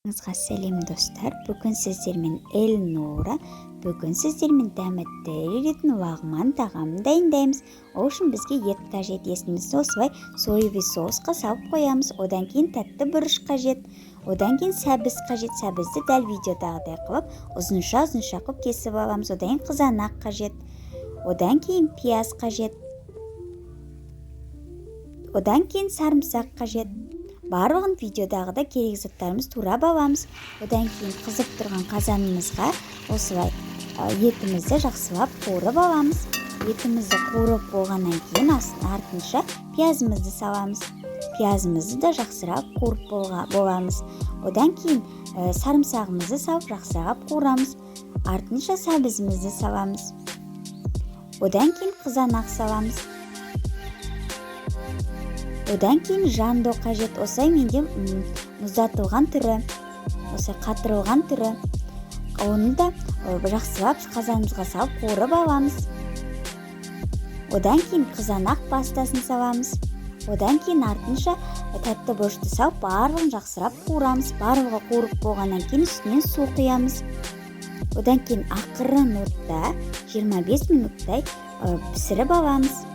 Сәлем достар, бүгін сіздермен Эльнора, бүгін сіздермен дәмітті еретін лағман тағамын дайындаймыз. Ол үшін бізге ет қажет, есімізді осылай соевый соусқа салып қоямыз. Одан кейін тәтті бұрыш қажет, одан кейін сәбіз қажет. Сәбізді дәл видеодағыдай қылып, ұзынша қылып кесіп аламыз. Одан кейін қызанақ қажет, одан кейін пияз қажет, одан кейін сарымсақ қажет. Барлығын видеодағыда керек заттарымыз турап аламыз. Одан кейін қызып тұрған қазанымызға осылай етімізді жақсылап қуырып аламыз. Етімізді қуырып болғаннан кейін артынша пиязымызды саламыз. Пиязымызды да жақсырақ қуырып боламыз. Одан кейін сарымсағымызды салып жақсырақ қуырамыз. Артынша сәбізімізді саламыз. Одан кейін қызанақ саламыз. Одан кейін жандо қажет. Осылай менде мұздатылған түрі, осылай қатырылған түрі. Оны да жақсылап қазанымызға салып қуырып аламыз. Одан кейін қызанақ пастасын саламыз. Одан кейін артынша тәтті бұрышты салып барлығын жақсырап қуырамыз. Барлығы қуырып болғаннан кейін үстінен су құямыз. Одан кейін ақырын отта 25 минуттай пісіріп аламыз.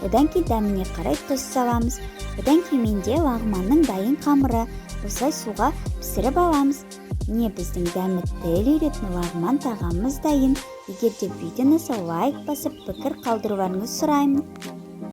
Одан кейін дәміне қарай тұз саламыз. Одан кейін менде лағманның дайын қамыры. Осылай суға пісіріп аламыз. Міне біздің дәмітті еретін лағман тағамымыз дайын. Егер де видеоны лайк басып пікір қалдыруларыңызды сұраймын.